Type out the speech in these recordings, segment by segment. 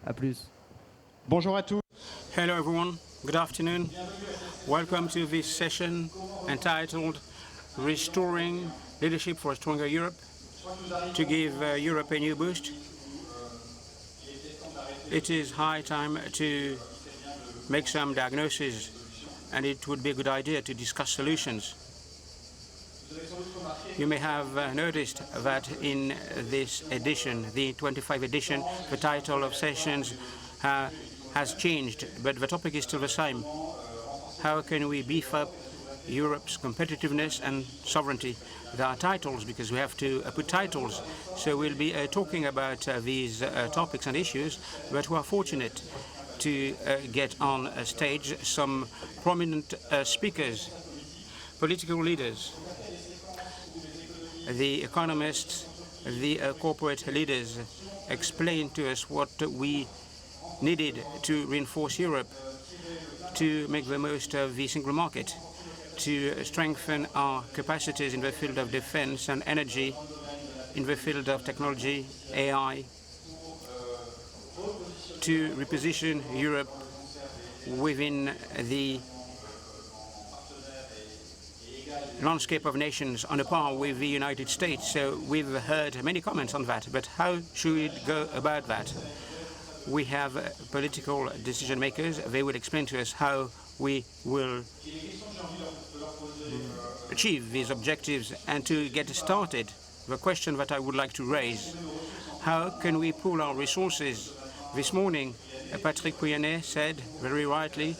À plus. Bonjour à tous. Hello everyone, good afternoon. Welcome to this session entitled Restoring Leadership for a Stronger Europe, to give Europe a new boost. It is high time to make some diagnosis, and it would be a good idea to discuss solutions. You may have noticed that in this edition, the 25th edition, the title of sessions has changed, but the topic is still the same. How can we beef up Europe's competitiveness and sovereignty? There are titles because we have to put titles. So we'll be talking about these topics and issues, but we are fortunate to get on stage some prominent speakers, political leaders, the economists, the corporate leaders explain to us what we needed to reinforce Europe, to make the most of the single market, to strengthen our capacities in the field of defense and energy, in the field of technology, AI, to reposition Europe within the landscape of nations on a par with the United States. So we've heard many comments on that, but how should we go about that? We have political decision makers. They will explain to us how we will achieve these objectives. And to get started, the question that I would like to raise, how can we pool our resources? This morning, Patrick Pouyanné said very rightly,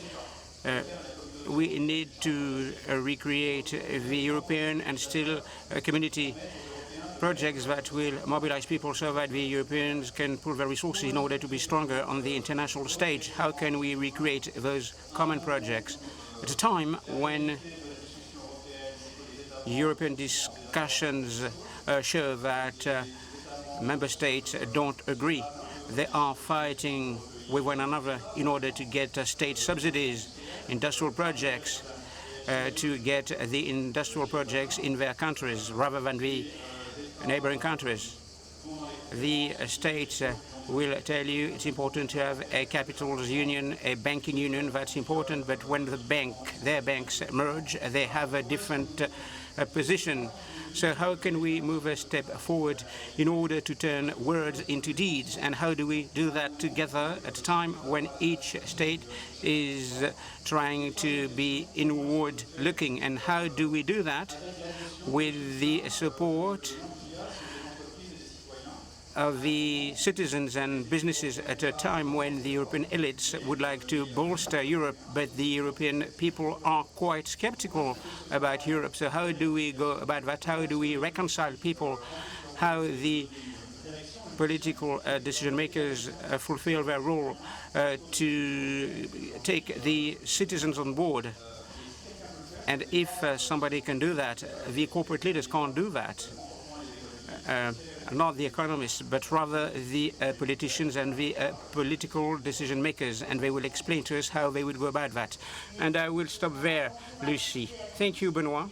we need to recreate the European and still community projects that will mobilize people so that the Europeans can pool their resources in order to be stronger on the international stage. How can we recreate those common projects at a time when European discussions show that member states don't agree? They are fighting with one another in order to get state subsidies, industrial projects, to get the industrial projects in their countries rather than the neighboring countries. The states will tell you it's important to have a capitals union, a banking union. That's important, but when their banks merge, they have a different position. So how can we move a step forward in order to turn words into deeds? And how do we do that together at a time when each state is trying to be inward looking? And how do we do that with the support of the citizens and businesses at a time when the European elites would like to bolster Europe, but the European people are quite skeptical about Europe. So how do we go about that? How do we reconcile people? How the political decision makers fulfill their role to take the citizens on board? And if somebody can do that, the corporate leaders can't do that. Not the economists, but rather the politicians and the political decision makers, and they will explain to us how they would go about that. And I will stop there, Lucy. Thank you, Benoit.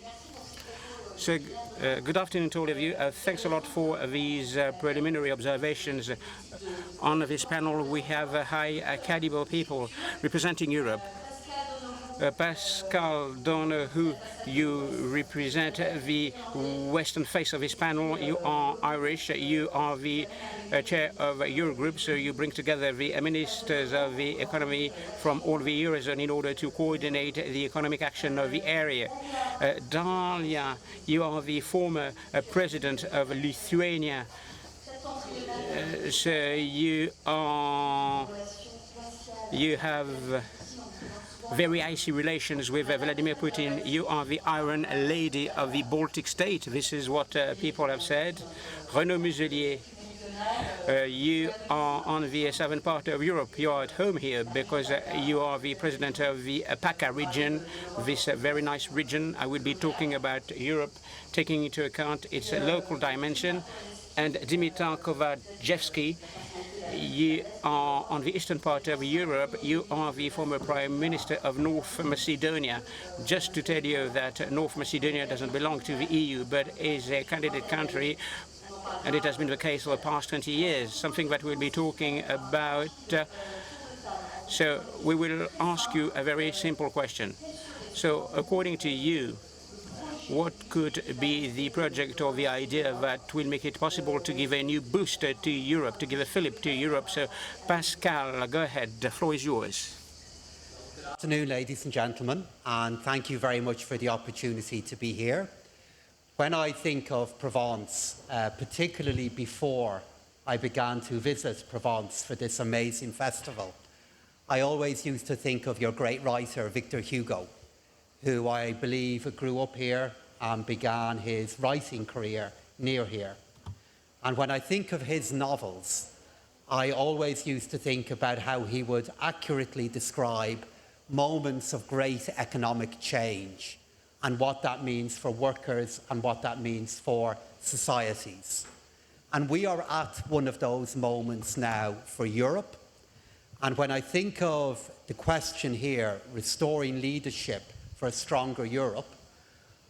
So, good afternoon to all of you. Thanks a lot for these preliminary observations. On this panel, we have high caliber people representing Europe. Paschal, DONOHOE, you represent the western face of this panel. You are Irish. You are the chair of Eurogroup, so you bring together the ministers of the economy from all the Eurozone in order to coordinate the economic action of the area. Dalia, you are the former president of Lithuania. So you have very icy relations with Vladimir Putin. You are the Iron Lady of the Baltic state. This is what people have said. Renaud Muselier, you are on the southern part of Europe. You are at home here because you are the president of the Paschal region, this very nice region. I will be talking about Europe, taking into account its local dimension. And Dimitar KOVACHEVSKI, you are on the eastern part of Europe. You are the former Prime Minister of North Macedonia. Just to tell you that North Macedonia doesn't belong to the EU, but is a candidate country And it has been the case for the past 20 years, something that we'll be talking about. So we will ask you a very simple question. So according to you, what could be the project or the idea that will make it possible to give a new booster to Europe, to give a fillip to Europe? So Pascal, go ahead, the floor is yours. Good afternoon, ladies and gentlemen, and thank you very much for the opportunity to be here. When I think of Provence, particularly before I began to visit Provence for this amazing festival, I always used to think of your great writer, Victor Hugo, who I believe grew up here and began his writing career near here. And when I think of his novels, I always used to think about how he would accurately describe moments of great economic change and what that means for workers and what that means for societies. And we are at one of those moments now for Europe. And when I think of the question here, restoring leadership for a stronger Europe,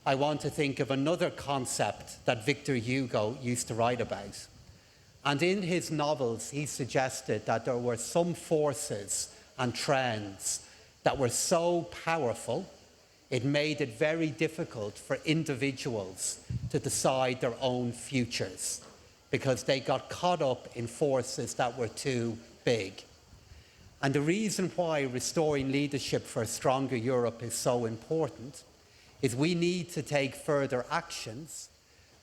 I want to think of another concept that Victor Hugo used to write about. And in his novels, he suggested that there were some forces and trends that were so powerful, it made it very difficult for individuals to decide their own futures because they got caught up in forces that were too big. And the reason why restoring leadership for a stronger Europe is so important is we need to take further actions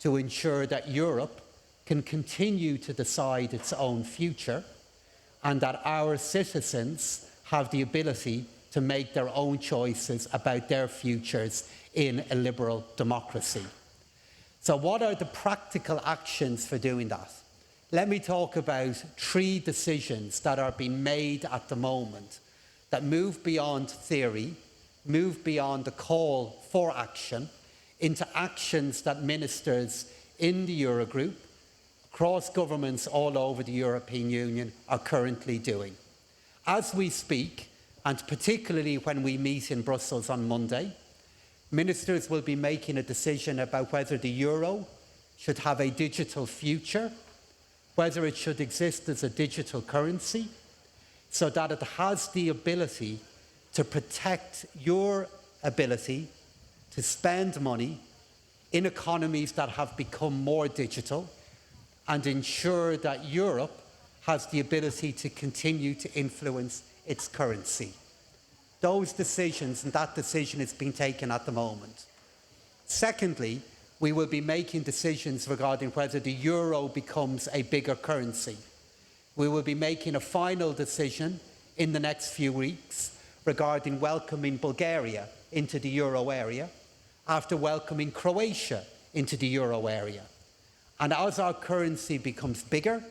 to ensure that Europe can continue to decide its own future and that our citizens have the ability to make their own choices about their futures in a liberal democracy. So what are the practical actions for doing that? Let me talk about 3 decisions that are being made at the moment that move beyond theory, move beyond the call for action, into actions that ministers in the Eurogroup, across governments all over the European Union, are currently doing. As we speak, and particularly when we meet in Brussels on Monday, ministers will be making a decision about whether the euro should have a digital future, whether it should exist as a digital currency, so that it has the ability to protect your ability to spend money in economies that have become more digital and ensure that Europe has the ability to continue to influence its currency. Those decisions, and that decision is being taken at the moment. Secondly, we will be making decisions regarding whether the euro becomes a bigger currency. We will be making a final decision in the next few weeks regarding welcoming Bulgaria into the euro area after welcoming Croatia into the euro area. And as our currency becomes bigger,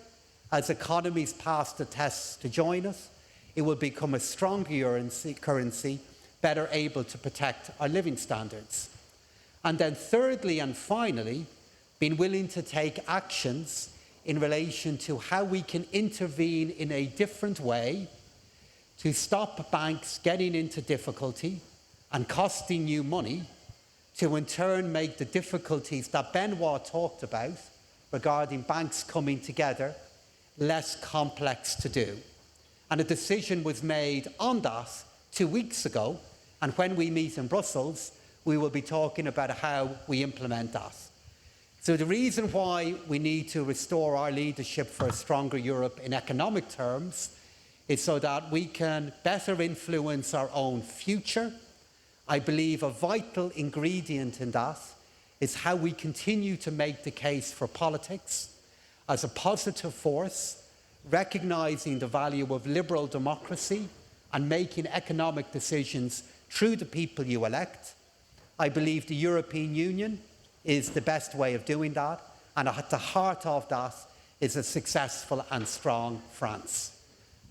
as economies pass the tests to join us, it will become a stronger currency, better able to protect our living standards. And then thirdly and finally, being willing to take actions in relation to how we can intervene in a different way to stop banks getting into difficulty and costing you money, to in turn make the difficulties that Benoit talked about regarding banks coming together less complex to do. And a decision was made on that 2 weeks ago, and when we meet in Brussels, we will be talking about how we implement that. So the reason why we need to restore our leadership for a stronger Europe in economic terms is so that we can better influence our own future. I believe a vital ingredient in that is how we continue to make the case for politics as a positive force, recognising the value of liberal democracy and making economic decisions through the people you elect. I believe the European Union is the best way of doing that, and at the heart of that is a successful and strong France.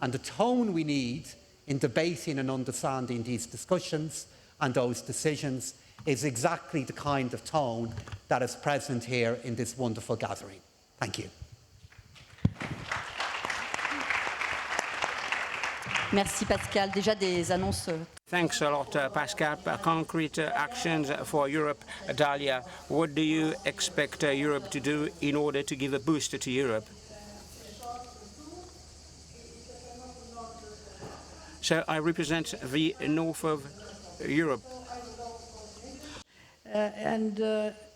And the tone we need in debating and understanding these discussions and those decisions is exactly the kind of tone that is present here in this wonderful gathering. Thank you. Merci Pascal. Déjà des annonces Thanks a lot, Pascal. Concrete actions for Europe. Dalia, what do you expect Europe to do in order to give a boost to Europe? So I represent the north of Europe.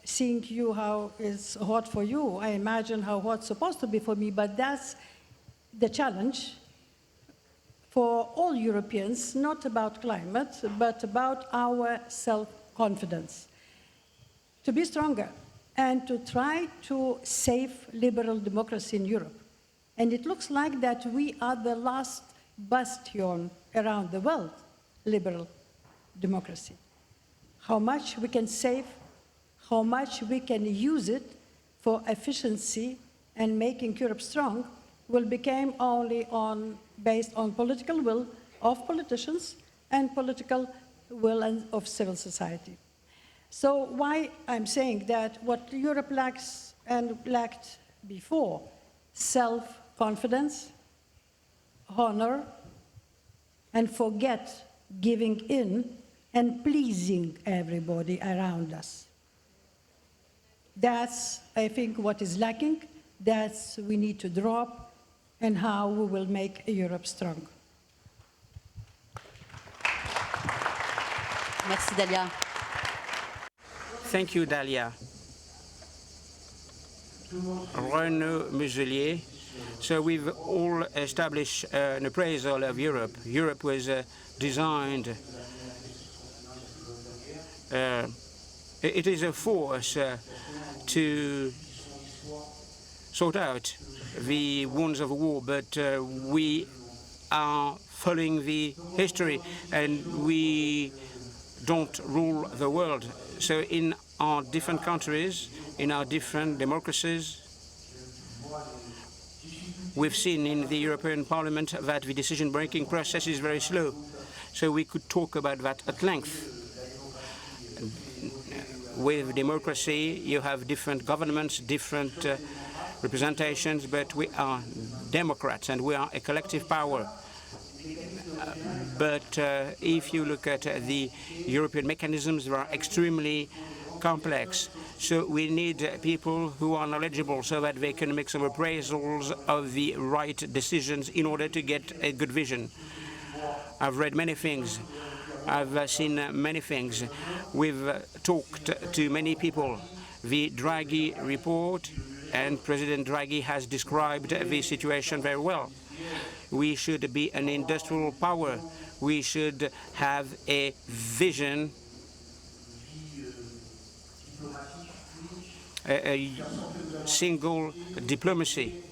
Seeing you how it's hot for you, I imagine how hot it's supposed to be for me, but that's the challenge for all Europeans, not about climate, but about our self-confidence. To be stronger and to try to save liberal democracy in Europe. And it looks like that we are the last bastion around the world, liberal democracy. How much we can save, how much we can use it for efficiency and making Europe strong will become only based on political will of politicians and political will of civil society. So why I'm saying that what Europe lacks and lacked before, self-confidence, honor, and forget giving in and pleasing everybody around us. That's, I think, what is lacking. That's we need to drop and how we will make Europe strong. Merci, Dalia. Thank you, Dalia. Renaud Muselier. So we've all established an appraisal of Europe. Europe was designed, it is a force to sort out the wounds of war, but we are following the history and we don't rule the world. So in our different countries, in our different democracies, we've seen in the European Parliament that the decision-making process is very slow. So we could talk about that at length. With democracy, you have different governments, different representations, but we are democrats and we are a collective power. But if you look at the European mechanisms, they are extremely complex. So we need people who are knowledgeable so that they can make some appraisals of the right decisions in order to get a good vision. I've read many things. I've seen many things. We've talked to many people. The Draghi report, and President Draghi has described the situation very well. We should be an industrial power. We should have a vision, a single diplomacy.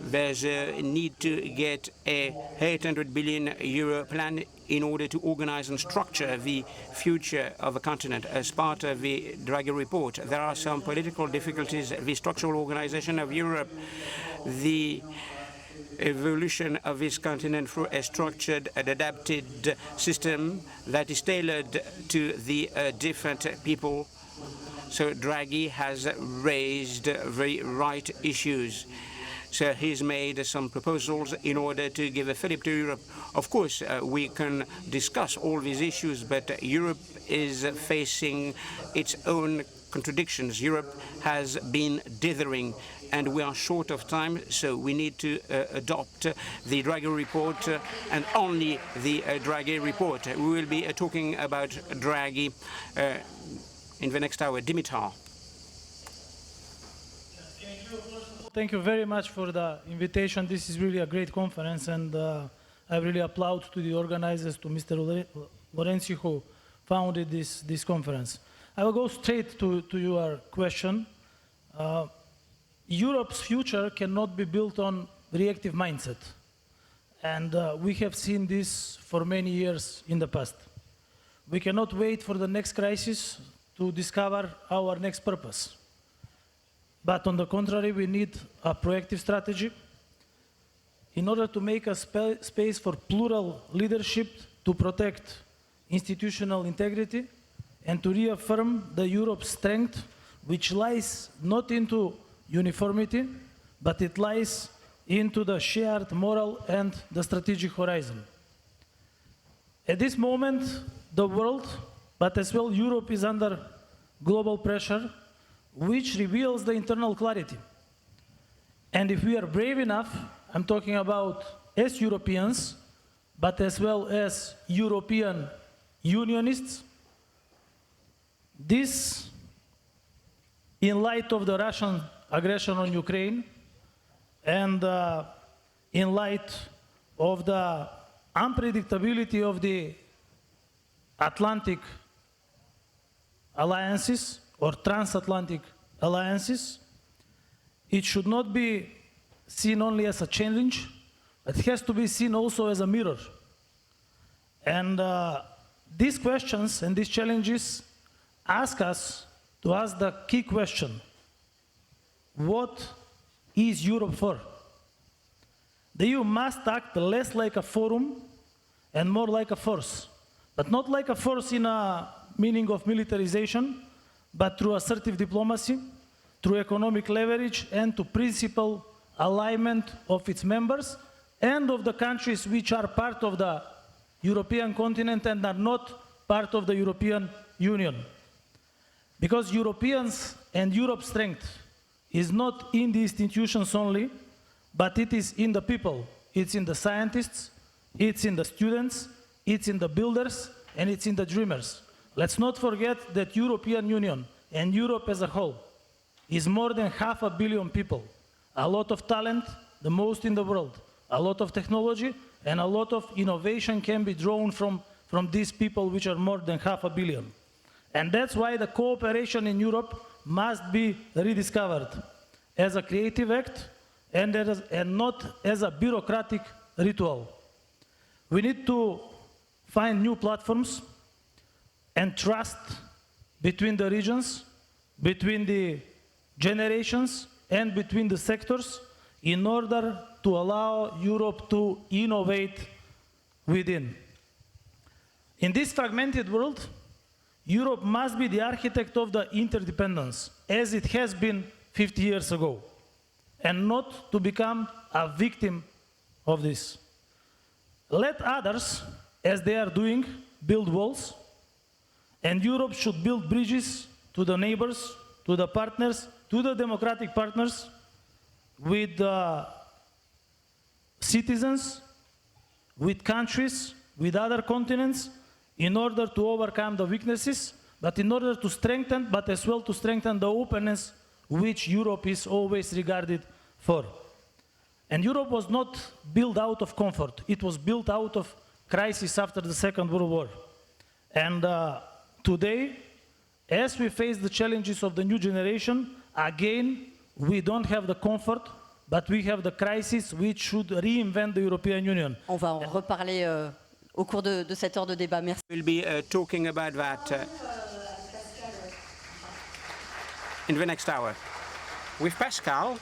There's a need to get a 800 billion euro plan in order to organize and structure the future of a continent. As part of the Draghi report, there are some political difficulties. The structural organization of Europe, the evolution of this continent through a structured and adapted system that is tailored to the different people. So Draghi has raised the right issues. So he's made some proposals in order to give a fillip to Europe. Of course, we can discuss all these issues, but Europe is facing its own contradictions. Europe has been dithering, and we are short of time, so we need to adopt the Draghi report and only the Draghi report. We will be talking about Draghi in the next hour. Dimitar. Thank you very much for the invitation. This is really a great conference, and I really applaud to the organizers, to Mr. Lorenzi, who founded this conference. I will go straight to your question. Europe's future cannot be built on reactive mindset, and we have seen this for many years in the past. We cannot wait for the next crisis to discover our next purpose. But on the contrary, we need a proactive strategy in order to make a space for plural leadership, to protect institutional integrity, and to reaffirm the Europe's strength, which lies not into uniformity, but it lies into the shared moral and the strategic horizon. At this moment, the world, but as well Europe, is under global pressure, which reveals the internal clarity. And if we are brave enough, I'm talking about as Europeans, but as well as European Unionists, this, in light of the Russian aggression on Ukraine, and in light of the unpredictability of the Atlantic alliances or transatlantic alliances, it should not be seen only as a challenge, but it has to be seen also as a mirror. And these questions and these challenges ask us to ask the key question: what is Europe for? The EU must act less like a forum and more like a force, but not like a force in a meaning of militarization, but through assertive diplomacy, through economic leverage, and to principal alignment of its members and of the countries which are part of the European continent and are not part of the European Union. Because Europeans and Europe's strength is not in the institutions only, but it is in the people. It's in the scientists, it's in the students, it's in the builders, and it's in the dreamers. Let's not forget that European Union and Europe as a whole is more than 500 million people. A lot of talent, the most in the world. A lot of technology and a lot of innovation can be drawn from these people, which are more than 500 million. And that's why the cooperation in Europe must be rediscovered as a creative act and not as a bureaucratic ritual. We need to find new platforms and trust between the regions, between the generations, and between the sectors in order to allow Europe to innovate within. In this fragmented world, Europe must be the architect of the interdependence, as it has been 50 years ago, and not to become a victim of this. Let others, as they are doing, build walls, and Europe should build bridges to the neighbors, to the partners, to the democratic partners, with citizens, with countries, with other continents, in order to overcome the weaknesses, but in order to strengthen, but as well to strengthen the openness which Europe is always regarded for. And Europe was not built out of comfort. It was built out of crisis after the Second World War. And today, as we face the challenges of the new generation, again, we don't have the comfort, but we have the crisis which should reinvent the European Union. On va en reparler au cours de cette heure de débat. Merci. We'll be talking about that in the next hour. With Paschal,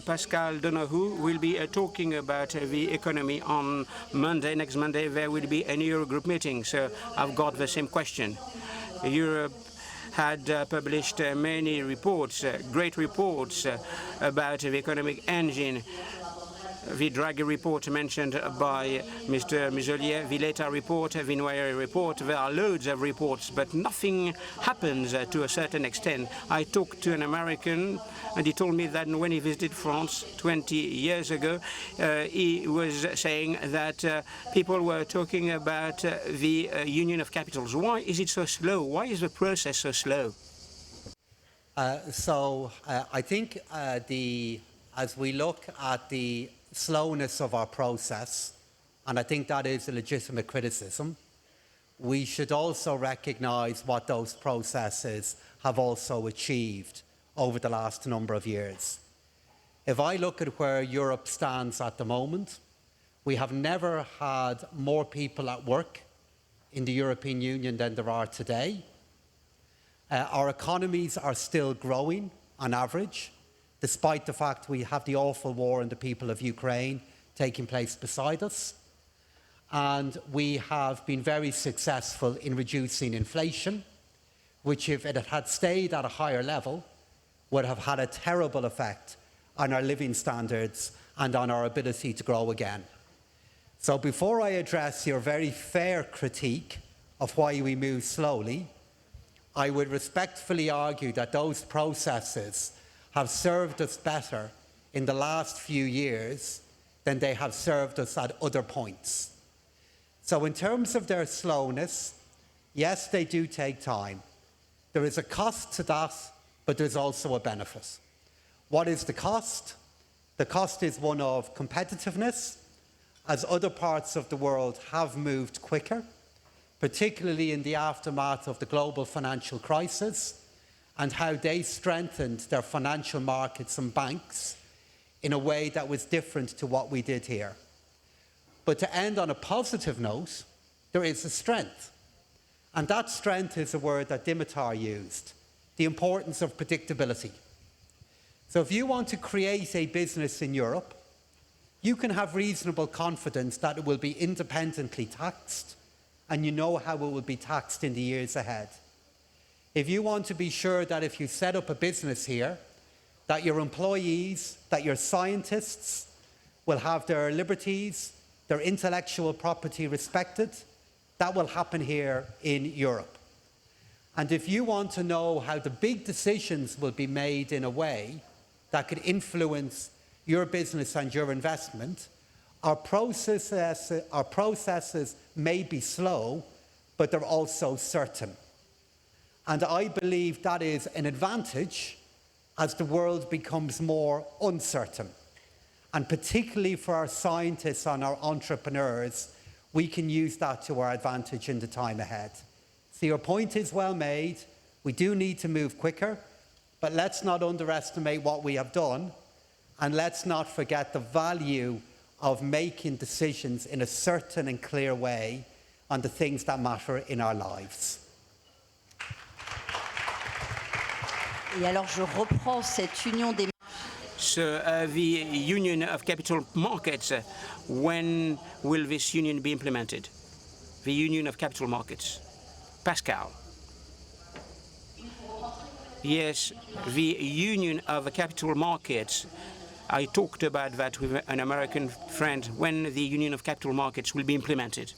Paschal DONOHOE, we'll be talking about the economy on Monday. Next Monday, there will be an Eurogroup meeting, so I've got the same question. Europe had published many reports, great reports about the economic engine. The Draghi report mentioned by Mr. Muselier, the Leta report, the Noyer report. There are loads of reports, but nothing happens to a certain extent. I talked to an American, and he told me that when he visited France 20 years ago, he was saying that people were talking about the union of capitals. Why is it so slow? Why is the process so slow? I think as we look at the slowness of our process, and I think that is a legitimate criticism, we should also recognise what those processes have also achieved over the last number of years. If I look at where Europe stands at the moment, we have never had more people at work in the European Union than there are today. Our economies are still growing on average, despite the fact we have the awful war and the people of Ukraine taking place beside us. And we have been very successful in reducing inflation, which if it had stayed at a higher level, would have had a terrible effect on our living standards and on our ability to grow again. So before I address your very fair critique of why we move slowly, I would respectfully argue that those processes have served us better in the last few years than they have served us at other points. So in terms of their slowness, yes, they do take time. There is a cost to that, but there's also a benefit. What is the cost? The cost is one of competitiveness, as other parts of the world have moved quicker, particularly in the aftermath of the global financial crisis, and how they strengthened their financial markets and banks in a way that was different to what we did here. But to end on a positive note, there is a strength. And that strength is a word that Dimitar used, the importance of predictability. So if you want to create a business in Europe, you can have reasonable confidence that it will be independently taxed, and you know how it will be taxed in the years ahead. If you want to be sure that if you set up a business here, that your employees, that your scientists will have their liberties, their intellectual property respected, that will happen here in Europe. And if you want to know how the big decisions will be made in a way that could influence your business and your investment, our processes may be slow, but they're also certain. And I believe that is an advantage as the world becomes more uncertain. And particularly for our scientists and our entrepreneurs, we can use that to our advantage in the time ahead. So your point is well made. We do need to move quicker, but let's not underestimate what we have done, and let's not forget the value of making decisions in a certain and clear way on the things that matter in our lives. Et alors je reprends cette union des So the Union of Capital Markets, when will this union be implemented? The Union of Capital Markets. Paschal. Yes, the Union of Capital Markets. I talked about that with an American friend, when the Union of Capital Markets will be implemented.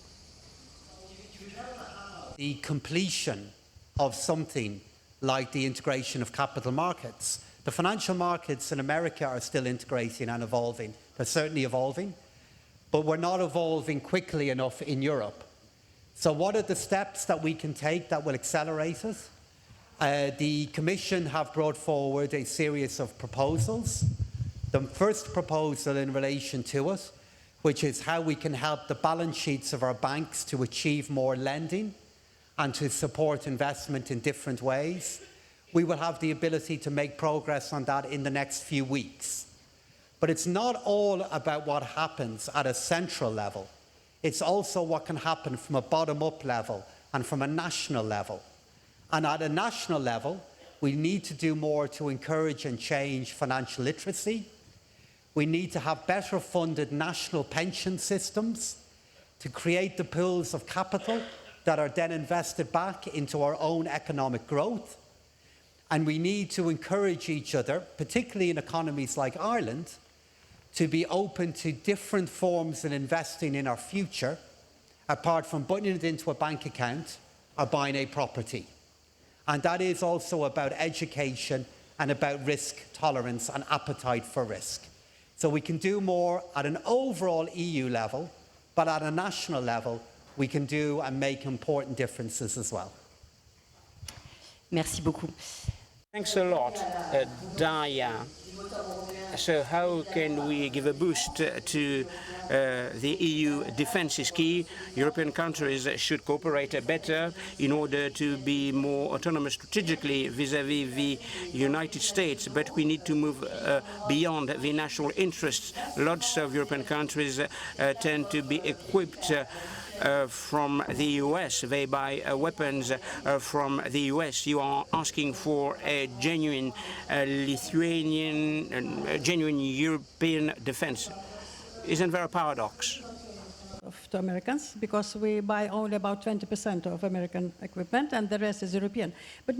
The completion of something like the integration of capital markets. The financial markets in America are still integrating and evolving. They're certainly evolving, but we're not evolving quickly enough in Europe. So what are the steps that we can take that will accelerate it? The Commission have brought forward a series of proposals. The first proposal in relation to it, which is how we can help the balance sheets of our banks to achieve more lending and to support investment in different ways. We will have the ability to make progress on that in the next few weeks. But it's not all about what happens at a central level. It's also what can happen from a bottom-up level and from a national level. And at a national level, we need to do more to encourage and change financial literacy. We need to have better funded national pension systems to create the pools of capital that are then invested back into our own economic growth. And we need to encourage each other, particularly in economies like Ireland, to be open to different forms of investing in our future, apart from putting it into a bank account or buying a property. And that is also about education and about risk tolerance and appetite for risk. So we can do more at an overall EU level, but at a national level, we can do and make important differences as well. Merci beaucoup. Thanks a lot, Dalia. So how can we give a boost to the EU? Defense is key. European countries should cooperate better in order to be more autonomous strategically vis-à-vis the United States, but we need to move beyond the national interests. Lots of European countries tend to be equipped from the US. They buy weapons from the US. You are asking for a genuine Lithuanian, genuine European defense. Isn't there a paradox? To Americans, because we buy only about 20% of American equipment and the rest is European. But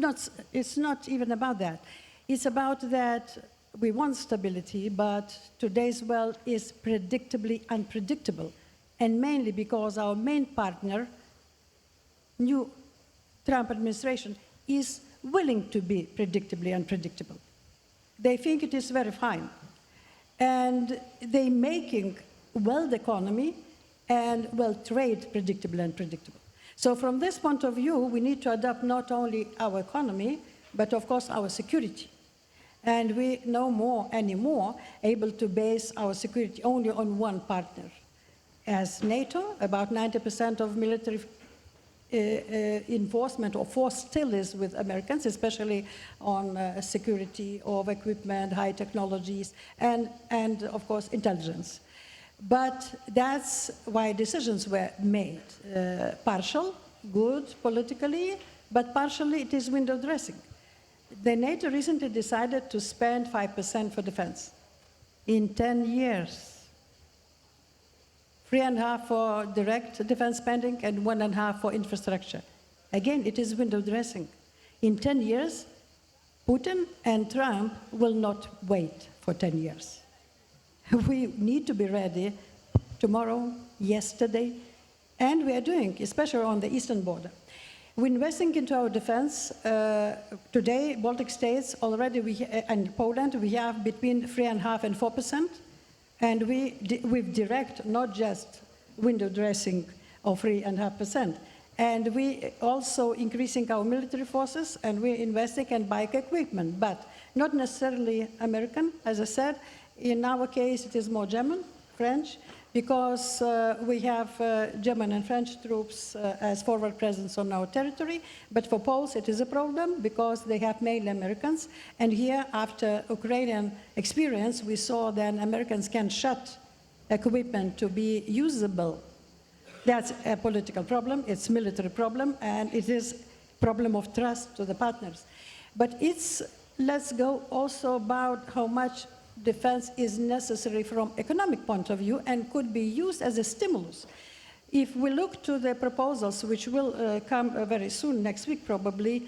it's not even about that. It's about that we want stability, but today's world is predictably unpredictable. and mainly because our main partner, new Trump administration, is willing to be predictably unpredictable. They think it is very fine. And they're making world economy and world trade predictable and predictable. So from this point of view, we need to adapt not only our economy, but of course our security. And we no more anymore able to base our security only on one partner. As NATO, about 90% of military enforcement or force still is with Americans, especially on security of equipment, high technologies, and of course intelligence. But that's why decisions were made. Partial, good politically, but partially it is window dressing. The NATO recently decided to spend 5% for defense in 10 years. 3.5% for direct defense spending and 1.5% for infrastructure. Again, it is window dressing. In 10 years, Putin and Trump will not wait for 10 years. We need to be ready tomorrow, yesterday, and we are doing, especially on the eastern border. We're investing into our defense. Today, Baltic states already, and Poland, we have between 3.5% and 4%. And with direct, not just window dressing of 3.5%. And we also increasing our military forces, and we're investing in bike equipment, but not necessarily American. As I said, in our case, it is more German, French, because we have German and French troops as forward presence on our territory. But for Poles, it is a problem because they have mainly Americans. And here, after Ukrainian experience, we saw that Americans can shut equipment to be usable. That's a political problem, it's a military problem, and it is a problem of trust to the partners. But let's go also about how much defense is necessary from economic point of view and could be used as a stimulus. If we look to the proposals, which will come very soon, next week probably,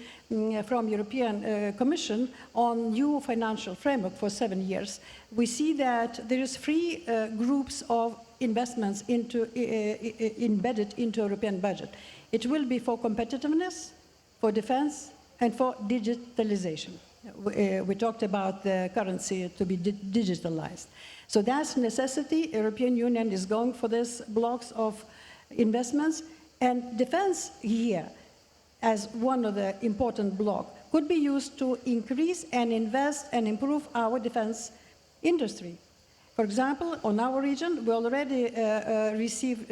from European Commission on new financial framework for 7 years, we see that there is 3 groups of investments embedded into European budget. It will be for competitiveness, for defense, and for digitalization. We talked about the currency to be digitalized. So that's necessity. European Union is going for these blocks of investments. And defense here, as one of the important blocks, could be used to increase and invest and improve our defense industry. For example, on our region, we already received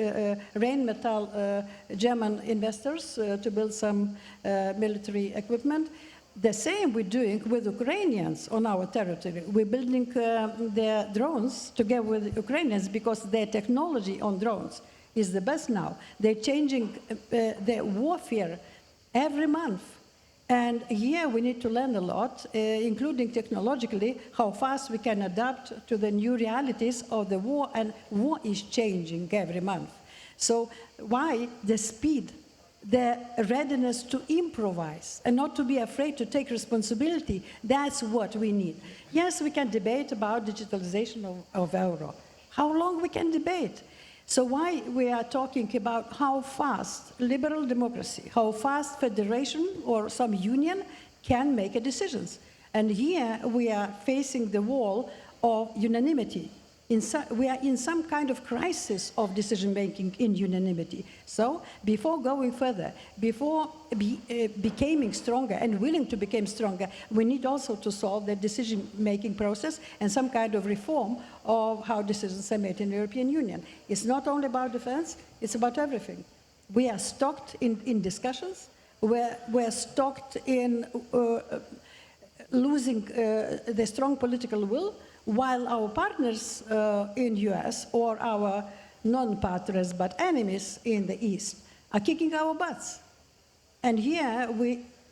Rheinmetall German investors to build some military equipment. The same we're doing with Ukrainians on our territory. We're building their drones together with Ukrainians because their technology on drones is the best now. They're changing their warfare every month. And here we need to learn a lot, including technologically, how fast we can adapt to the new realities of the war, and war is changing every month. So why the speed? The readiness to improvise and not to be afraid to take responsibility, that's what we need. Yes, we can debate about digitalization of euro. How long we can debate? So why we are talking about how fast liberal democracy, how fast federation or some union can make decisions. And here we are facing the wall of unanimity. We are in some kind of crisis of decision-making in unanimity. So before going further, before becoming stronger and willing to become stronger, we need also to solve the decision-making process and some kind of reform of how decisions are made in the European Union. It's not only about defense, it's about everything. We are stuck in discussions. We're stuck in losing the strong political will, while our partners in US or our non-partners but enemies in the East are kicking our butts. And here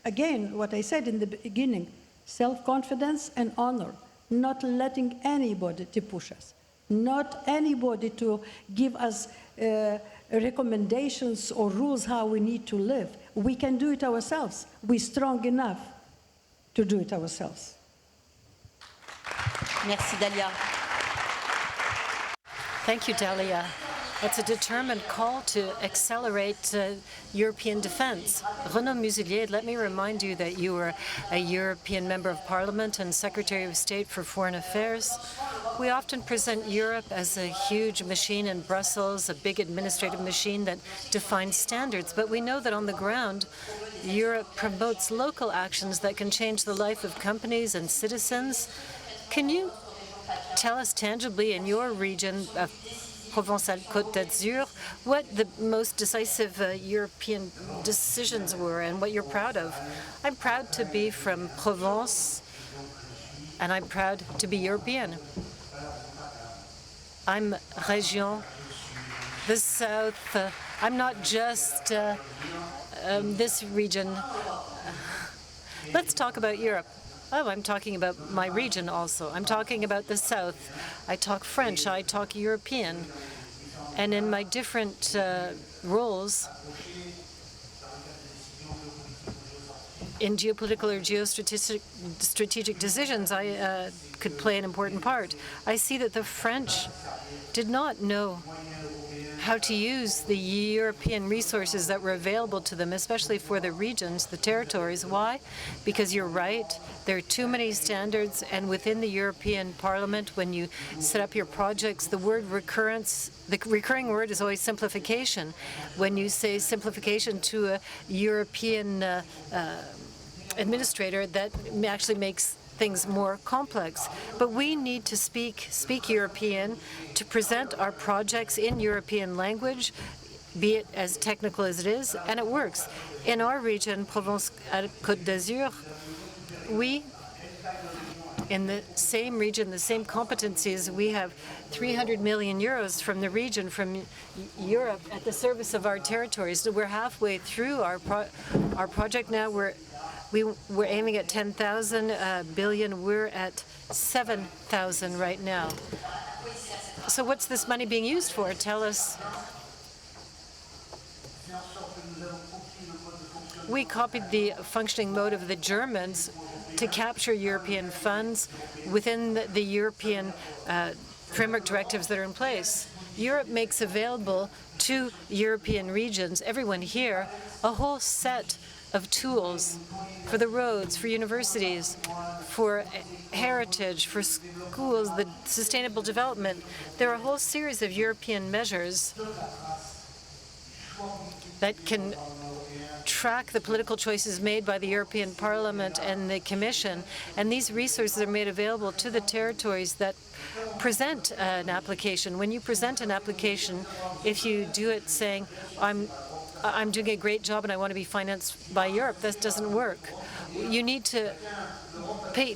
again, what I said in the beginning, self-confidence and honor, not letting anybody to push us, not anybody to give us recommendations or rules how we need to live. We can do it ourselves. We're strong enough to do it ourselves. Merci, Dalia. Thank you, Dalia. It's a determined call to accelerate European defense. Renaud Muselier, let me remind you that you were a European Member of Parliament and Secretary of State for Foreign Affairs. We often present Europe as a huge machine in Brussels, a big administrative machine that defines standards, but we know that on the ground, Europe promotes local actions that can change the life of companies and citizens. Can you tell us tangibly in your region of Provence-Alpes-Côte d'Azur what the most decisive European decisions were and what you're proud of? I'm proud to be from Provence, and I'm proud to be European. I'm région, the south. I'm not just this region. Let's talk about Europe. Oh, I'm talking about my region also. I'm talking about the south. I talk French, I talk European. And in my different roles, in geopolitical or geostrategic decisions, I could play an important part. I see that the French did not know how to use the European resources that were available to them, especially for the regions, the territories. Why? Because you're right, there are too many standards, and within the European Parliament, when you set up your projects, the word recurrence, the recurring word is always simplification. When you say simplification to a European administrator, that actually makes things more complex. But we need to speak European, to present our projects in European language, be it as technical as it is, and it works. In our region, Provence-Côte d'Azur, we, in the same region, the same competencies, we have 300 million euros from the region, from Europe, at the service of our territories. So we're halfway through our project now. We're aiming at 10,000 billion. We're at 7,000 right now. So what's this money being used for? Tell us. We copied the functioning mode of the Germans to capture European funds within the European framework directives that are in place. Europe makes available to European regions, everyone here, a whole set of tools for the roads, for universities, for heritage, for schools, the sustainable development. There are a whole series of European measures that can track the political choices made by the European Parliament and the Commission, and these resources are made available to the territories that present an application. When you present an application, if you do it saying, I'm doing a great job and I want to be financed by Europe, that doesn't work. You need to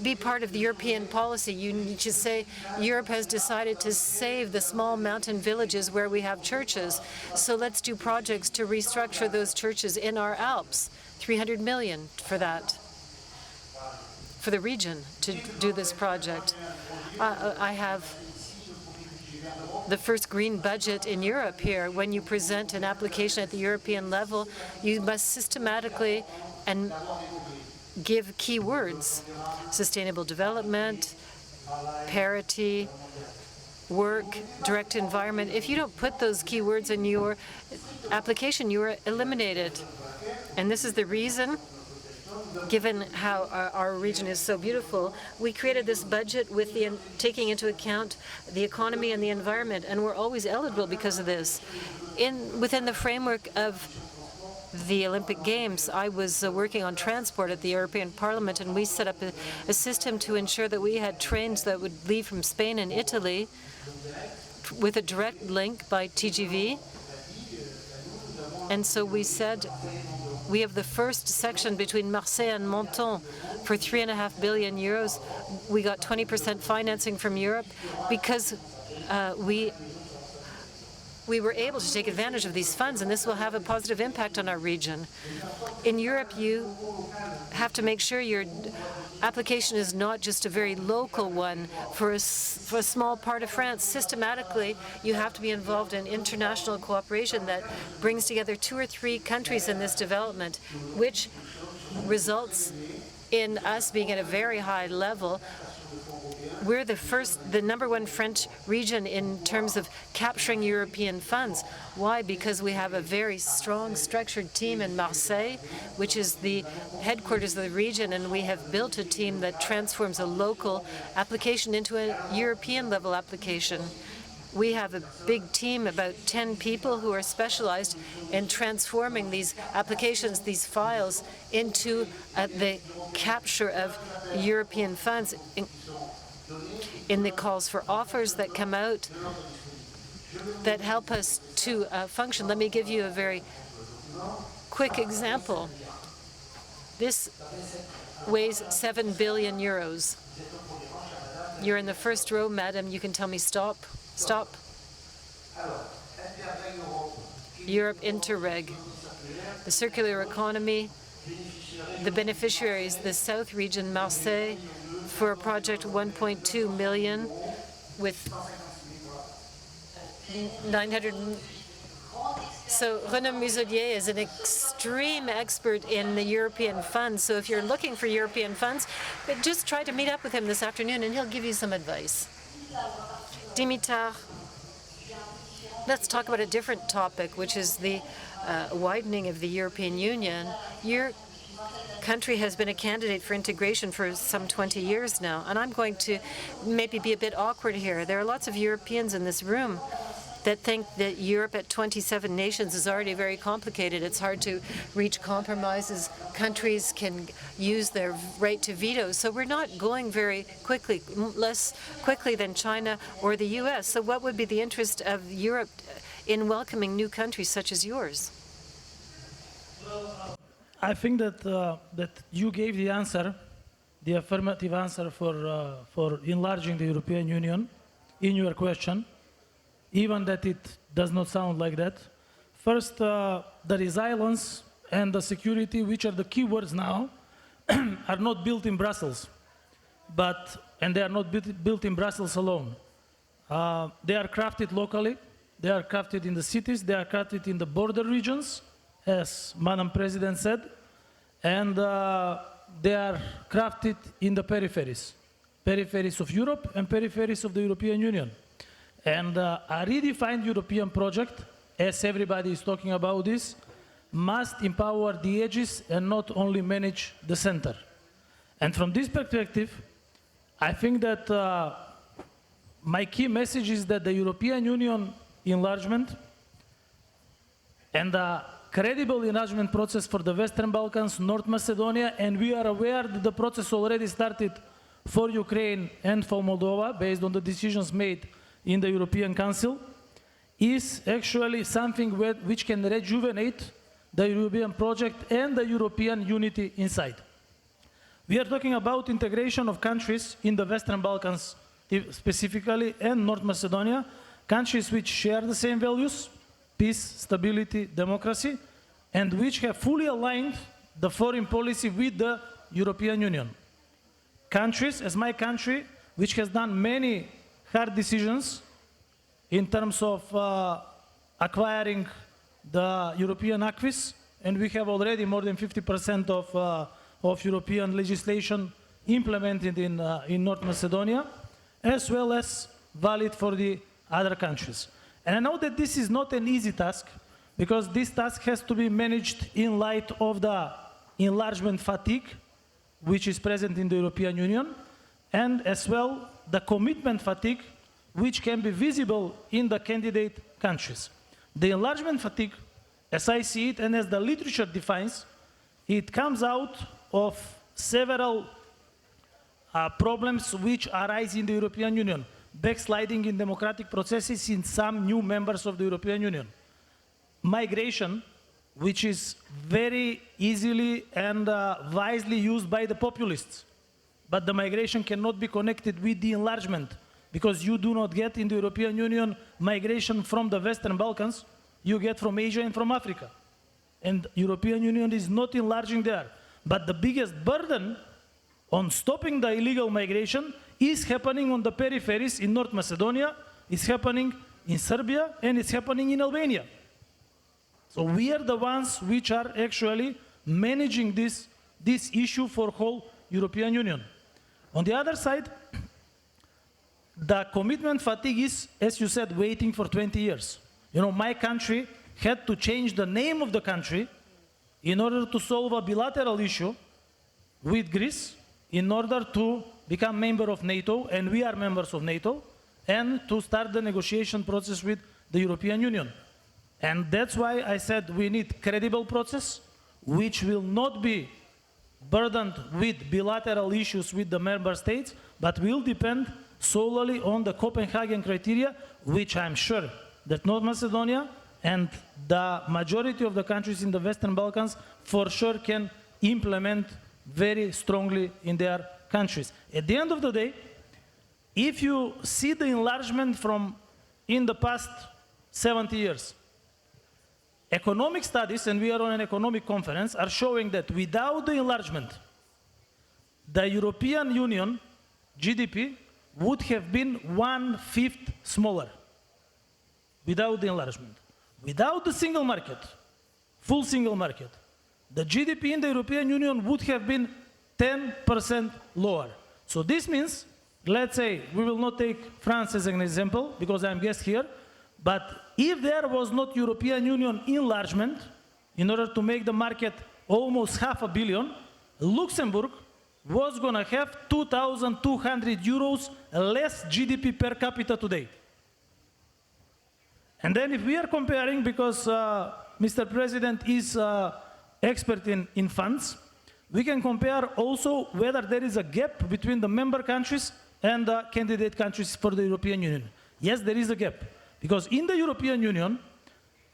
be part of the European policy. You need to say, Europe has decided to save the small mountain villages where we have churches, so let's do projects to restructure those churches in our Alps. 300 million for that, for the region to do this project. I have the first green budget in Europe here. When you present an application at the European level, you must systematically and give key words: sustainable development, parity, work, direct environment. If you don't put those key words in your application, you are eliminated. And this is the reason, given how our region is so beautiful, we created this budget with taking into account the economy and the environment, and we're always eligible because of this. Within the framework of the Olympic Games, I was working on transport at the European Parliament, and we set up a system to ensure that we had trains that would leave from Spain and Italy with a direct link by TGV. And so we said, we have the first section between Marseille and Menton for 3.5 billion euros. We got 20% financing from Europe because we were able to take advantage of these funds, and this will have a positive impact on our region. In Europe, you have to make sure your application is not just a very local one for a small part of France. Systematically, you have to be involved in international cooperation that brings together 2 or 3 countries in this development, which results in us being at a very high level We're the number one French region in terms of capturing European funds. Why? Because we have a very strong, structured team in Marseille, which is the headquarters of the region, and we have built a team that transforms a local application into a European-level application. We have a big team, about 10 people, who are specialized in transforming these applications, these files, into the capture of European funds in the calls for offers that come out that help us to function. Let me give you a very quick example. This weighs 7 billion euros. You're in the first row, madam. You can tell me stop. Stop. Europe Interreg. The circular economy, the beneficiaries, the South region, Marseille, for a project 1.2 million with 900. So Renaud Muselier is an extreme expert in the European funds. So if you're looking for European funds, just try to meet up with him this afternoon and he'll give you some advice. Dimitar, let's talk about a different topic, which is the widening of the European Union. Your country has been a candidate for integration for some 20 years now, and I'm going to maybe be a bit awkward here. There are lots of Europeans in this room that think that Europe at 27 nations is already very complicated. It's hard to reach compromises. Countries can use their right to veto. So we're not going very quickly, less quickly than China or the US. So what would be the interest of Europe in welcoming new countries such as yours? I think that you gave the answer, the affirmative answer for enlarging the European Union in your question, even that it does not sound like that. First, the resilience and the security, which are the key words now, are not built in Brussels, and they are not built in Brussels alone. They are crafted locally, they are crafted in the cities, they are crafted in the border regions, as Madam President said, and they are crafted in the peripheries of Europe and peripheries of the European Union. And a redefined European project, as everybody is talking about this, must empower the edges and not only manage the center. And from this perspective, I think that my key message is that the European Union enlargement and the credible enlargement process for the Western Balkans, North Macedonia, and we are aware that the process already started for Ukraine and for Moldova, based on the decisions made in the European Council, is actually something which can rejuvenate the European project and the European unity inside. We are talking about integration of countries in the Western Balkans specifically and North Macedonia, countries which share the same values, peace, stability, democracy, and which have fully aligned the foreign policy with the European Union. Countries, as my country, which has done many hard decisions in terms of acquiring the European acquis, and we have already more than 50% of European legislation implemented in North Macedonia, as well as valid for the other countries. And I know that this is not an easy task, because this task has to be managed in light of the enlargement fatigue, which is present in the European Union, and as well the commitment fatigue, which can be visible in the candidate countries. The enlargement fatigue, as I see it, and as the literature defines, it comes out of several problems which arise in the European Union. Backsliding in democratic processes in some new members of the European Union. Migration, which is very easily and wisely used by the populists. But the migration cannot be connected with the enlargement, because you do not get in the European Union migration from the Western Balkans, you get from Asia and from Africa. And the European Union is not enlarging there. But the biggest burden on stopping the illegal migration is happening on the peripheries in North Macedonia, it's happening in Serbia, and it's happening in Albania. So we are the ones which are actually managing this issue for whole European Union. On the other side, the commitment fatigue is, as you said, waiting for 20 years. You know, my country had to change the name of the country in order to solve a bilateral issue with Greece, in order to become member of NATO, and we are members of NATO, and to start the negotiation process with the European Union. And that's why I said we need credible process, which will not be burdened with bilateral issues with the member states, but will depend solely on the Copenhagen criteria, which I'm sure that North Macedonia and the majority of the countries in the Western Balkans for sure can implement very strongly in their countries. At the end of the day, if you see the enlargement from in the past 70 years, economic studies, and we are on an economic conference, are showing that without the enlargement, the European Union GDP would have been 1/5 smaller without the enlargement. Without the single market, full single market, the GDP in the European Union would have been 10% lower. So this means, let's say, we will not take France as an example, because I'm guest here, but if there was not European Union enlargement, in order to make the market almost $500 million, Luxembourg was going to have 2,200 euros less GDP per capita today. And then if we are comparing, because Mr. President is expert in funds, we can compare also whether there is a gap between the member countries and the candidate countries for the European Union. Yes, there is a gap. Because in the European Union,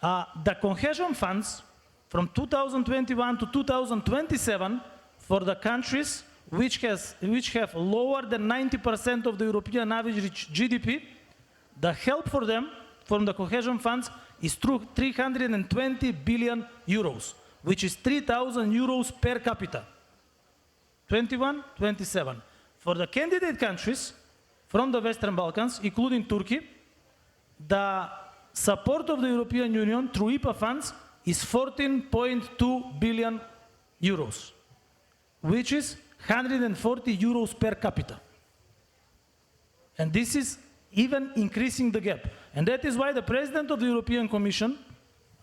the cohesion funds from 2021 to 2027 for the countries which have lower than 90% of the European average GDP, the help for them from the cohesion funds is through 320 billion euros, which is 3,000 euros per capita. 21, 27. For the candidate countries from the Western Balkans, including Turkey, the support of the European Union through IPA funds is 14.2 billion euros, which is 140 euros per capita. And this is even increasing the gap. And that is why the President of the European Commission,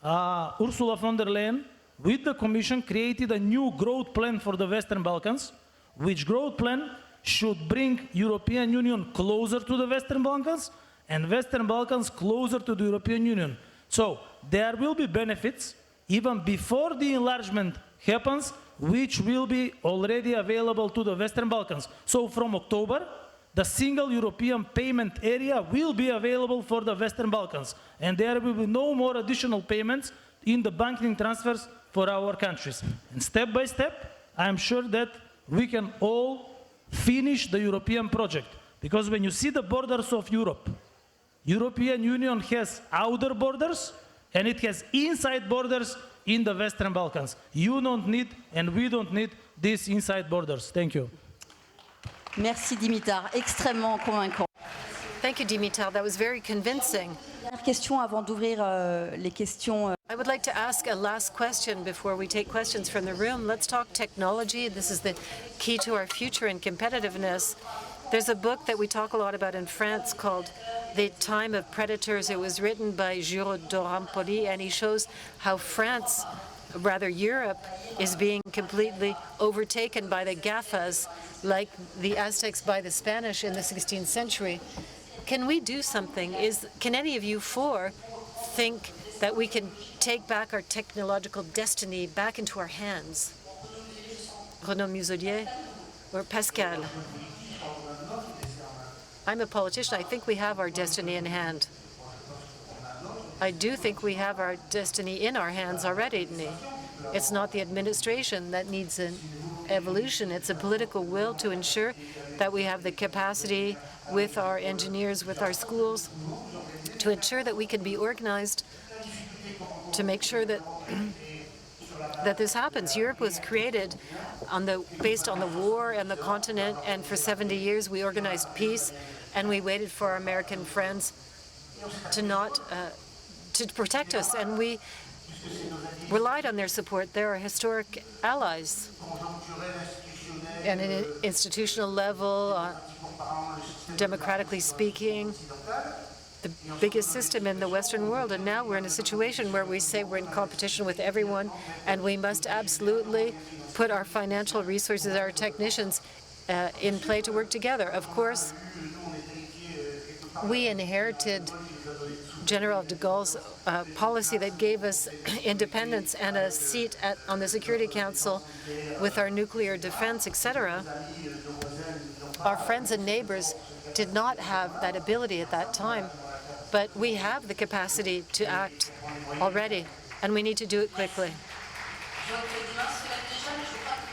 Ursula von der Leyen, with the Commission created a new growth plan for the Western Balkans, which growth plan should bring European Union closer to the Western Balkans and Western Balkans closer to the European Union. So there will be benefits even before the enlargement happens, which will be already available to the Western Balkans. So from October, the single European payment area will be available for the Western Balkans. And there will be no more additional payments in the banking transfers for our countries. And step by step, I'm sure that we can all finish the European project. Because when you see the borders of Europe, European Union has outer borders and it has inside borders in the Western Balkans. You don't need and we don't need these inside borders. Thank you. Merci Dimitar, extrêmement convaincant. Thank you, Dimitar. That was very convincing. Dernière question avant d'ouvrir les questions. I would like to ask a last question before we take questions from the room. Let's talk technology. This is the key to our future and competitiveness. There's a book that we talk a lot about in France called The Time of Predators. It was written by Giro Dorampoli, and he shows how France, rather Europe, is being completely overtaken by the GAFAs, like the Aztecs by the Spanish in the 16th century. Can we do something? Can any of you four think that we can take back our technological destiny back into our hands? Renaud Muselier or Pascal? I'm a politician. I think we have our destiny in hand. I do think we have our destiny in our hands already, Denis. It's not the administration that needs an evolution. It's a political will to ensure that we have the capacity with our engineers, with our schools, to ensure that we can be organized to make sure that that this happens. Europe was created based on the war and the continent, and for 70 years we organized peace, and we waited for our American friends to protect us, and we relied on their support. They're our historic allies. And at an institutional level, democratically speaking, the biggest system in the Western world. And now we're in a situation where we say we're in competition with everyone, and we must absolutely put our financial resources, our technicians in play to work together. Of course, we inherited General de Gaulle's policy that gave us independence and a seat on the Security Council with our nuclear defense, etc. Our friends and neighbors did not have that ability at that time, but we have the capacity to act already, and we need to do it quickly.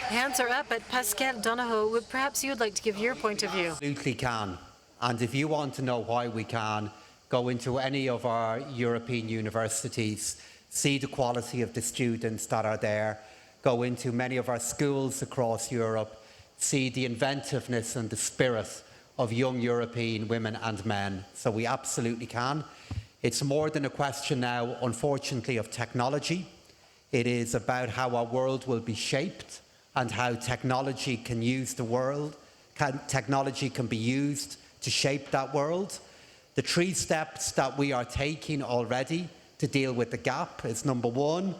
Hands are up, but Pascal Donohoe, perhaps you'd like to give your point of view. Absolutely can. And if you want to know why we can, go into any of our European universities, see the quality of the students that are there, go into many of our schools across Europe, see the inventiveness and the spirit of young European women and men. So we absolutely can. It's more than a question now, unfortunately, of technology. It is about how our world will be shaped and how technology can use the world, technology can be used to shape that world. The 3 steps that we are taking already to deal with the gap is number 1,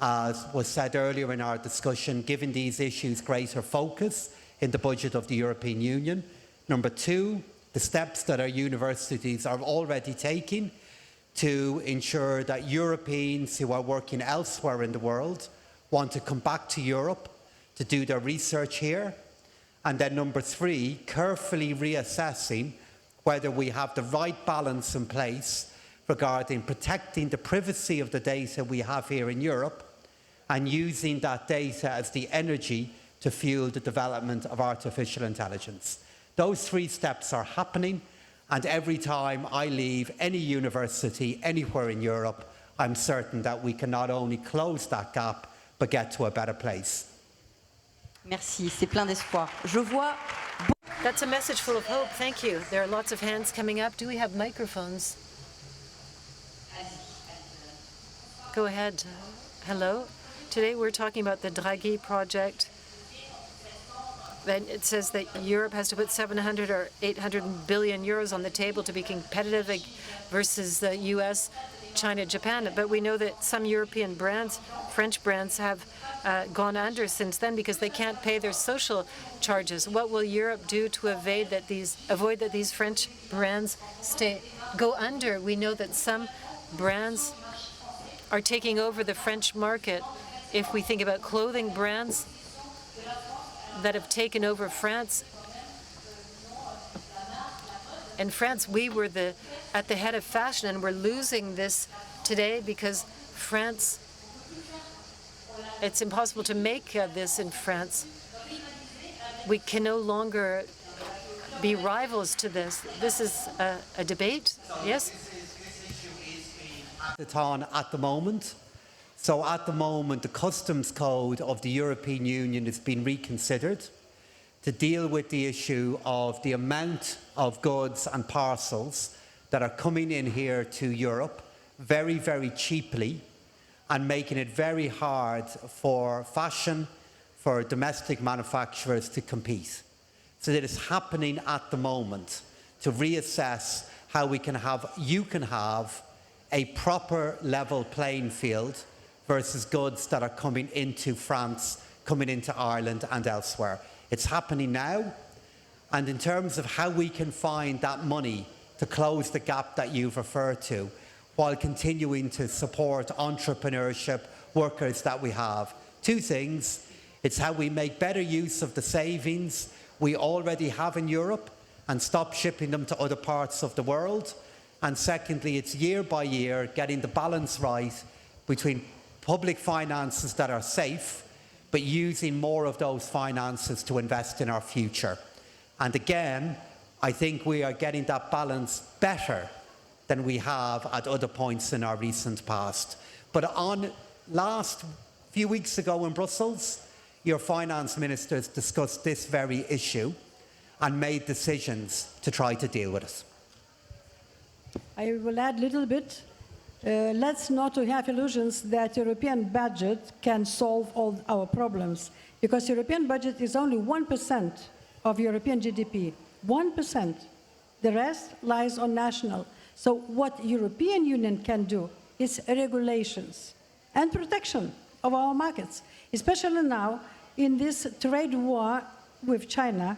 as was said earlier in our discussion, giving these issues greater focus in the budget of the European Union. Number 2, the steps that our universities are already taking to ensure that Europeans who are working elsewhere in the world want to come back to Europe to do their research here. And then number 3, carefully reassessing whether we have the right balance in place regarding protecting the privacy of the data we have here in Europe and using that data as the energy to fuel the development of artificial intelligence. Those 3 steps are happening, and every time I leave any university anywhere in Europe, I'm certain that we can not only close that gap, but get to a better place. Merci, c'est plein d'espoir. Je vois... That's a message full of hope. Thank you. There are lots of hands coming up. Do we have microphones? Go ahead. Hello. Today we're talking about the Draghi project. And it says that Europe has to put 700 or 800 billion euros on the table to be competitive versus the US, China, Japan. But we know that some European brands, French brands, have gone under since then because they can't pay their social charges. What will Europe do to avoid that these French brands go under? We know that some brands are taking over the French market. If we think about clothing brands that have taken over France, in France we were at the head of fashion, and we're losing this today because France, it's impossible to make this in France. We can no longer be rivals to this. This is a debate, yes? It's on at the moment. So at the moment, the customs code of the European Union has been reconsidered to deal with the issue of the amount of goods and parcels that are coming in here to Europe very, very cheaply, and making it very hard for fashion, for domestic manufacturers to compete. So that is happening at the moment to reassess how you can have a proper level playing field versus goods that are coming into France, coming into Ireland and elsewhere. It's happening now. And in terms of how we can find that money to close the gap that you've referred to, while continuing to support entrepreneurship, workers that we have. 2 things. It's how we make better use of the savings we already have in Europe and stop shipping them to other parts of the world. And secondly, it's year by year getting the balance right between public finances that are safe, but using more of those finances to invest in our future. And again, I think we are getting that balance better than we have at other points in our recent past. But on last few weeks ago in Brussels, your finance ministers discussed this very issue and made decisions to try to deal with it. I will add a little bit. Let's not have illusions that European budget can solve all our problems, because European budget is only 1% of European GDP, 1%. The rest lies on national. So what European Union can do is regulations and protection of our markets, especially now in this trade war with China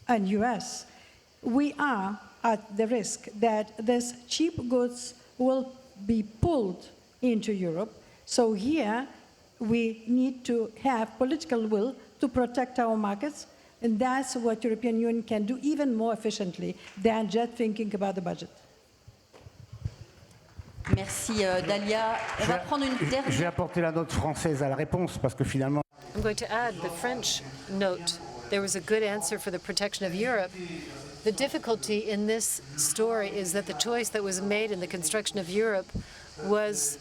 and US. We are at the risk that these cheap goods will be pulled into Europe. So here we need to have political will to protect our markets, and that's what European Union can do even more efficiently than just thinking about the budget. Merci Dalia. On va prendre une Je vais dernière. apporter la note française à la réponse parce que finalement, I'm going to add the French note. There was a good answer for the protection of Europe. The difficulty in this story is that the choice that was made in the construction of Europe was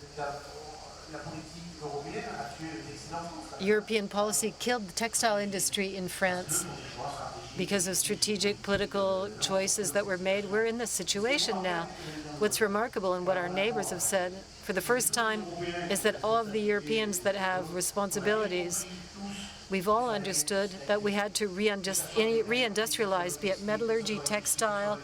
European policy killed the textile industry in France because of strategic political choices that were made. We're in this situation now. What's remarkable and what our neighbors have said for the first time is that all of the Europeans that have responsibilities, we've all understood that we had to reindustrialize, be it metallurgy, textile,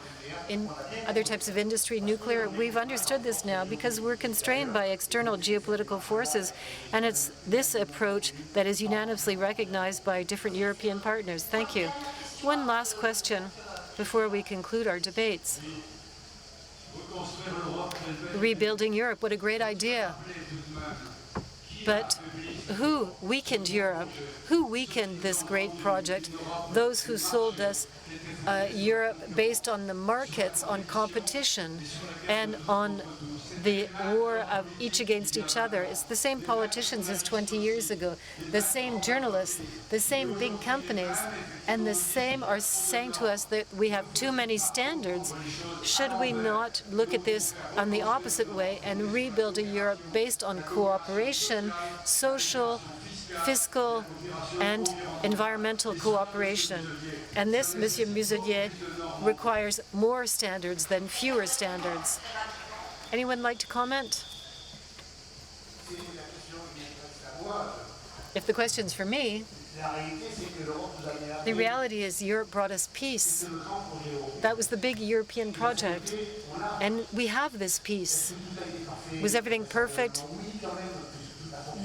in other types of industry, nuclear. We've understood this now because we're constrained by external geopolitical forces, and it's this approach that is unanimously recognized by different European partners. Thank you. One last question before we conclude our debates. Rebuilding Europe, what a great idea. But who weakened Europe? Who weakened this great project? Those who sold us Europe based on the markets, on competition, and on the war of each against each other. It's the same politicians as 20 years ago, the same journalists, the same big companies, and the same are saying to us that we have too many standards. Should we not look at this on the opposite way and rebuild a Europe based on cooperation, social, fiscal, and environmental cooperation? And this, Monsieur Muselier, requires more standards than fewer standards. Anyone like to comment? If the question's for me, the reality is Europe brought us peace. That was the big European project. And we have this peace. Was everything perfect?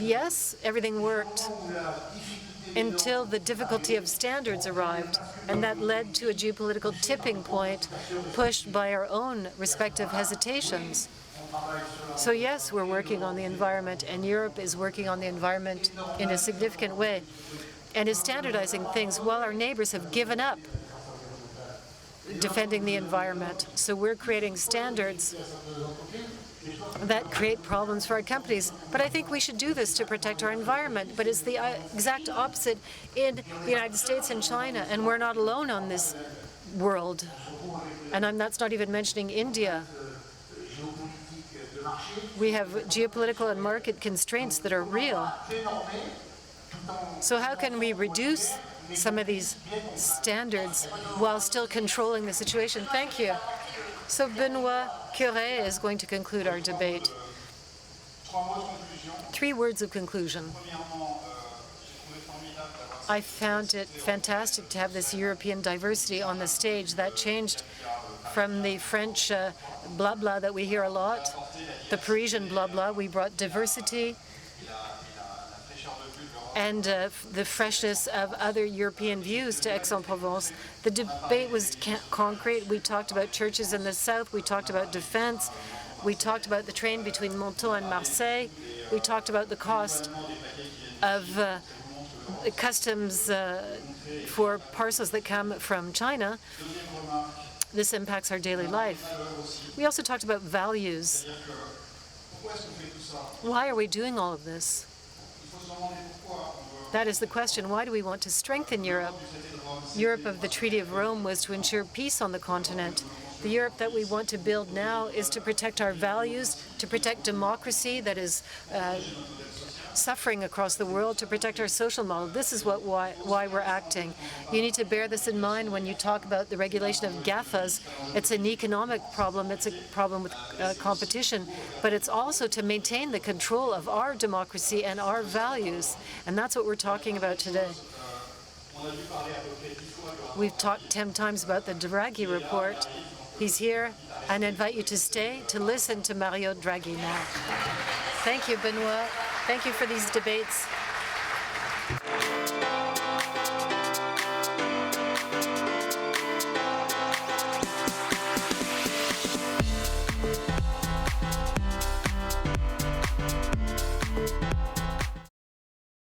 Yes, everything worked until the difficulty of standards arrived, and that led to a geopolitical tipping point pushed by our own respective hesitations. So yes, we're working on the environment, and Europe is working on the environment in a significant way and is standardizing things while our neighbors have given up defending the environment. So we're creating standards that create problems for our companies. But I think we should do this to protect our environment. But it's the exact opposite in the United States and China, and we're not alone on this world. And that's not even mentioning India. We have geopolitical and market constraints that are real. So how can we reduce some of these standards while still controlling the situation? Thank you. So Benoit Curé is going to conclude our debate. 3 words of conclusion. I found it fantastic to have this European diversity on the stage. That changed from the French blah blah that we hear a lot, the Parisian blah blah. We brought diversity and the freshness of other European views to Aix-en-Provence. The debate was concrete. We talked about churches in the south. We talked about defense. We talked about the train between Menton and Marseille. We talked about the cost of customs for parcels that come from China. This impacts our daily life. We also talked about values. Why are we doing all of this? That is the question. Why do we want to strengthen Europe? Europe of the Treaty of Rome was to ensure peace on the continent. The Europe that we want to build now is to protect our values, to protect democracy that is suffering across the world, to protect our social model. This is why we're acting. You need to bear this in mind when you talk about the regulation of GAFAs. It's an economic problem. It's a problem with competition. But it's also to maintain the control of our democracy and our values. And that's what we're talking about today. We've talked 10 times about the Draghi report. He's here, and I invite you to stay to listen to Mario Draghi now. Thank you, Benoit. Thank you for these debates.